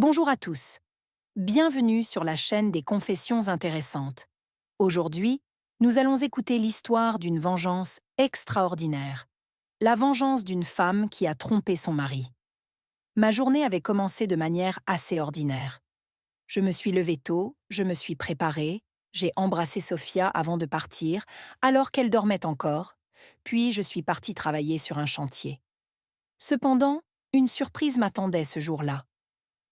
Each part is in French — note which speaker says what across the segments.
Speaker 1: Bonjour à tous. Bienvenue sur la chaîne des confessions intéressantes. Aujourd'hui, nous allons écouter l'histoire d'une vengeance extraordinaire. La vengeance d'une femme qui a trompé son mari. Ma journée avait commencé de manière assez ordinaire. Je me suis levée tôt, je me suis préparée, j'ai embrassé Sophia avant de partir, alors qu'elle dormait encore, puis je suis partie travailler sur un chantier. Cependant, une surprise m'attendait ce jour-là.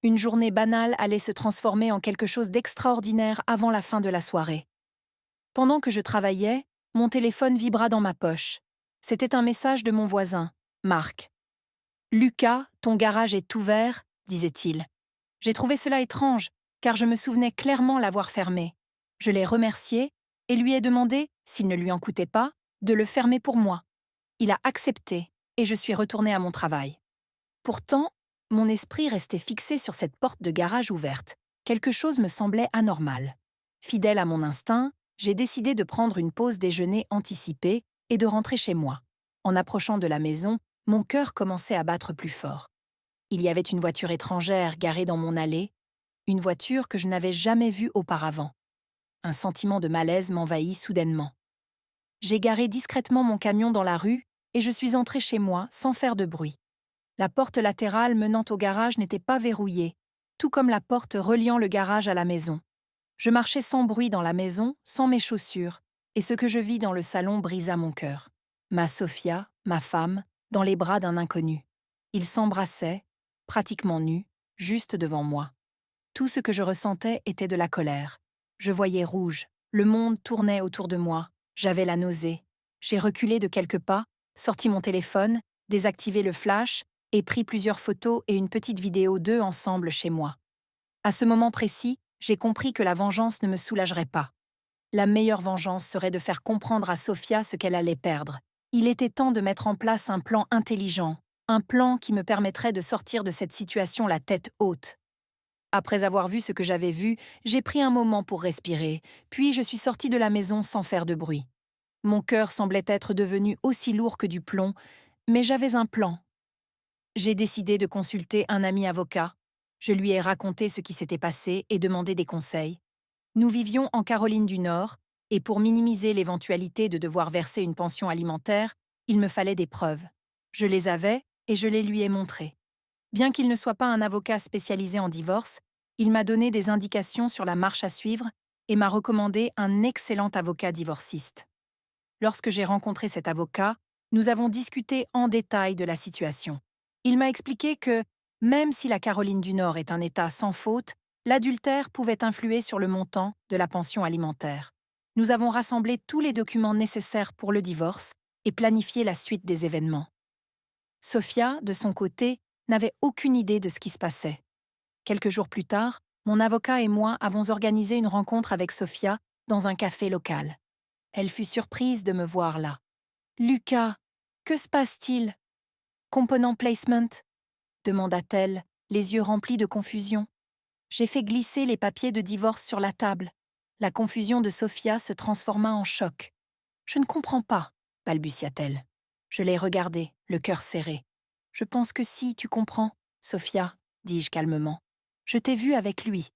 Speaker 1: Une journée banale allait se transformer en quelque chose d'extraordinaire avant la fin de la soirée. Pendant que je travaillais, mon téléphone vibra dans ma poche. C'était un message de mon voisin, Marc. «Lucas, ton garage est ouvert», disait-il. J'ai trouvé cela étrange, car je me souvenais clairement l'avoir fermé. Je l'ai remercié et lui ai demandé, s'il ne lui en coûtait pas, de le fermer pour moi. Il a accepté et je suis retournée à mon travail. Pourtant, mon esprit restait fixé sur cette porte de garage ouverte. Quelque chose me semblait anormal. Fidèle à mon instinct, j'ai décidé de prendre une pause déjeuner anticipée et de rentrer chez moi. En approchant de la maison, mon cœur commençait à battre plus fort. Il y avait une voiture étrangère garée dans mon allée, une voiture que je n'avais jamais vue auparavant. Un sentiment de malaise m'envahit soudainement. J'ai garé discrètement mon camion dans la rue et je suis entrée chez moi sans faire de bruit. La porte latérale menant au garage n'était pas verrouillée, tout comme la porte reliant le garage à la maison. Je marchais sans bruit dans la maison, sans mes chaussures, et ce que je vis dans le salon brisa mon cœur. Ma Sophia, ma femme, dans les bras d'un inconnu. Ils s'embrassaient, pratiquement nus, juste devant moi. Tout ce que je ressentais était de la colère. Je voyais rouge, le monde tournait autour de moi, j'avais la nausée. J'ai reculé de quelques pas, sorti mon téléphone, désactivé le flash, et pris plusieurs photos et une petite vidéo d'eux ensemble chez moi. À ce moment précis, j'ai compris que la vengeance ne me soulagerait pas. La meilleure vengeance serait de faire comprendre à Sophia ce qu'elle allait perdre. Il était temps de mettre en place un plan intelligent, un plan qui me permettrait de sortir de cette situation la tête haute. Après avoir vu ce que j'avais vu, j'ai pris un moment pour respirer, puis je suis sortie de la maison sans faire de bruit. Mon cœur semblait être devenu aussi lourd que du plomb, mais j'avais un plan. J'ai décidé de consulter un ami avocat. Je lui ai raconté ce qui s'était passé et demandé des conseils. Nous vivions en Caroline du Nord, et pour minimiser l'éventualité de devoir verser une pension alimentaire, il me fallait des preuves. Je les avais et je les lui ai montrées. Bien qu'il ne soit pas un avocat spécialisé en divorce, il m'a donné des indications sur la marche à suivre et m'a recommandé un excellent avocat divorciste. Lorsque j'ai rencontré cet avocat, nous avons discuté en détail de la situation. Il m'a expliqué que, même si la Caroline du Nord est un État sans faute, l'adultère pouvait influer sur le montant de la pension alimentaire. Nous avons rassemblé tous les documents nécessaires pour le divorce et planifié la suite des événements. Sophia, de son côté, n'avait aucune idée de ce qui se passait. Quelques jours plus tard, mon avocat et moi avons organisé une rencontre avec Sophia dans un café local. Elle fut surprise de me voir là. «Lucas, que se passe-t-il? Component placement?» demanda-t-elle, les yeux remplis de confusion. J'ai fait glisser les papiers de divorce sur la table. La confusion de Sophia se transforma en choc. «Je ne comprends pas», balbutia-t-elle. Je l'ai regardée, le cœur serré. «Je pense que si, tu comprends, Sophia», dis-je calmement. «Je t'ai vue avec lui».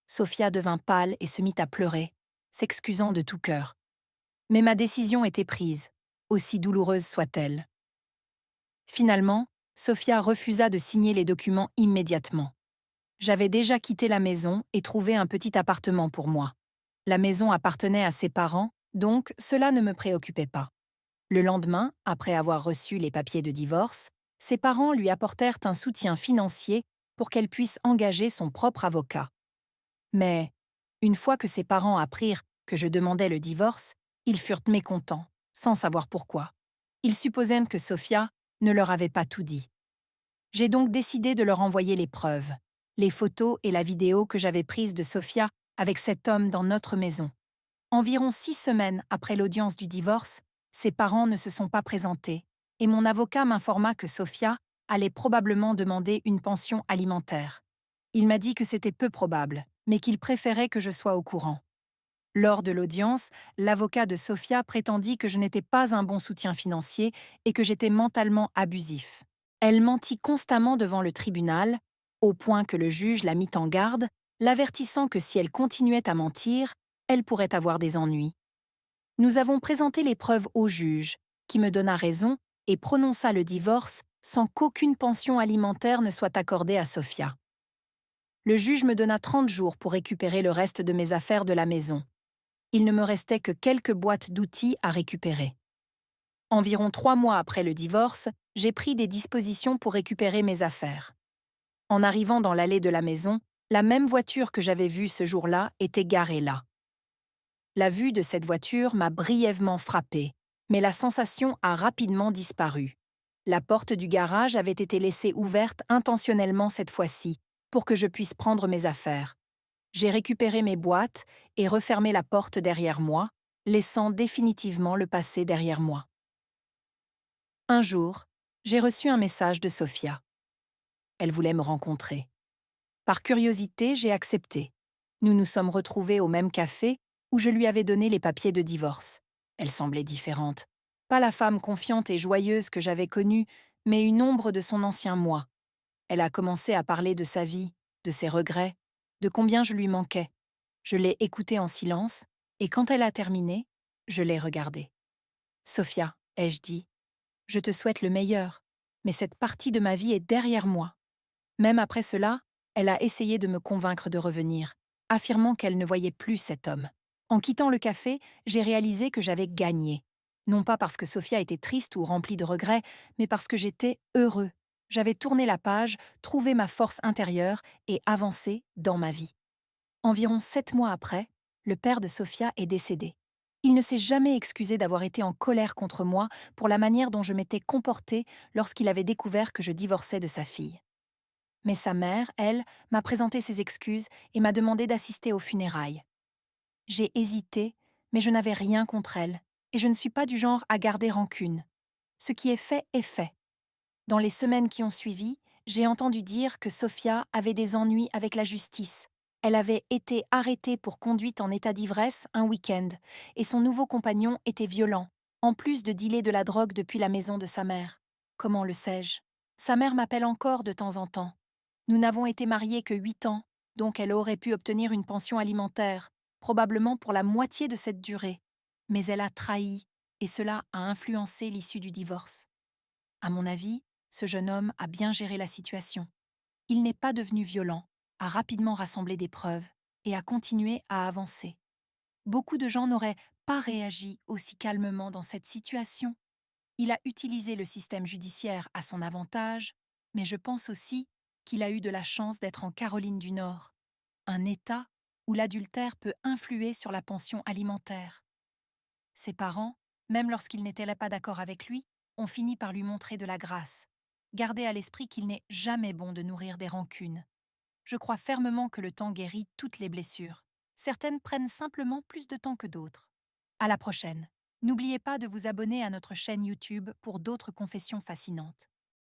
Speaker 1: Sophia devint pâle et se mit à pleurer, s'excusant de tout cœur. Mais ma décision était prise, aussi douloureuse soit-elle. Finalement, Sophia refusa de signer les documents immédiatement. J'avais déjà quitté la maison et trouvé un petit appartement pour moi. La maison appartenait à ses parents, donc cela ne me préoccupait pas. Le lendemain, après avoir reçu les papiers de divorce, ses parents lui apportèrent un soutien financier pour qu'elle puisse engager son propre avocat. Mais, une fois que ses parents apprirent que je demandais le divorce, ils furent mécontents, sans savoir pourquoi. Ils supposèrent que Sophia ne leur avait pas tout dit. J'ai donc décidé de leur envoyer les preuves, les photos et la vidéo que j'avais prises de Sophia avec cet homme dans notre maison. Environ 6 semaines après l'audience du divorce, ses parents ne se sont pas présentés, et mon avocat m'informa que Sophia allait probablement demander une pension alimentaire. Il m'a dit que c'était peu probable, mais qu'il préférait que je sois au courant. Lors de l'audience, l'avocat de Sophia prétendit que je n'étais pas un bon soutien financier et que j'étais mentalement abusif. Elle mentit constamment devant le tribunal, au point que le juge la mit en garde, l'avertissant que si elle continuait à mentir, elle pourrait avoir des ennuis. Nous avons présenté les preuves au juge, qui me donna raison et prononça le divorce sans qu'aucune pension alimentaire ne soit accordée à Sophia. Le juge me donna 30 jours pour récupérer le reste de mes affaires de la maison. Il ne me restait que quelques boîtes d'outils à récupérer. Environ 3 mois après le divorce, j'ai pris des dispositions pour récupérer mes affaires. En arrivant dans l'allée de la maison, la même voiture que j'avais vue ce jour-là était garée là. La vue de cette voiture m'a brièvement frappée, mais la sensation a rapidement disparu. La porte du garage avait été laissée ouverte intentionnellement cette fois-ci, pour que je puisse prendre mes affaires. J'ai récupéré mes boîtes et refermé la porte derrière moi, laissant définitivement le passé derrière moi. Un jour, j'ai reçu un message de Sophia. Elle voulait me rencontrer. Par curiosité, j'ai accepté. Nous nous sommes retrouvés au même café où je lui avais donné les papiers de divorce. Elle semblait différente. Pas la femme confiante et joyeuse que j'avais connue, mais une ombre de son ancien moi. Elle a commencé à parler de sa vie, de ses regrets, de combien je lui manquais. Je l'ai écoutée en silence, et quand elle a terminé, je l'ai regardée. Sophia, ai-je dit, je te souhaite le meilleur, mais cette partie de ma vie est derrière moi. Même après cela, elle a essayé de me convaincre de revenir, affirmant qu'elle ne voyait plus cet homme. En quittant le café, j'ai réalisé que j'avais gagné. Non pas parce que Sophia était triste ou remplie de regrets, mais parce que j'étais heureux. J'avais tourné la page, trouvé ma force intérieure et avancé dans ma vie. Environ 7 mois après, le père de Sophia est décédé. Il ne s'est jamais excusé d'avoir été en colère contre moi pour la manière dont je m'étais comportée lorsqu'il avait découvert que je divorçais de sa fille. Mais sa mère, elle, m'a présenté ses excuses et m'a demandé d'assister aux funérailles. J'ai hésité, mais je n'avais rien contre elle, et je ne suis pas du genre à garder rancune. Ce qui est fait est fait. Dans les semaines qui ont suivi, j'ai entendu dire que Sophia avait des ennuis avec la justice. Elle avait été arrêtée pour conduite en état d'ivresse un week-end, et son nouveau compagnon était violent, en plus de dealer de la drogue depuis la maison de sa mère. Comment le sais-je? Sa mère m'appelle encore de temps en temps. Nous n'avons été mariés que 8 ans, donc elle aurait pu obtenir une pension alimentaire, probablement pour la moitié de cette durée. Mais elle a trahi, et cela a influencé l'issue du divorce. À mon avis, ce jeune homme a bien géré la situation. Il n'est pas devenu violent, a rapidement rassemblé des preuves et a continué à avancer. Beaucoup de gens n'auraient pas réagi aussi calmement dans cette situation. Il a utilisé le système judiciaire à son avantage, mais je pense aussi qu'il a eu de la chance d'être en Caroline du Nord, un État où l'adultère peut influer sur la pension alimentaire. Ses parents, même lorsqu'ils n'étaient pas d'accord avec lui, ont fini par lui montrer de la grâce. Gardez à l'esprit qu'il n'est jamais bon de nourrir des rancunes. Je crois fermement que le temps guérit toutes les blessures. Certaines prennent simplement plus de temps que d'autres. À la prochaine. N'oubliez pas de vous abonner à notre chaîne YouTube pour d'autres confessions fascinantes.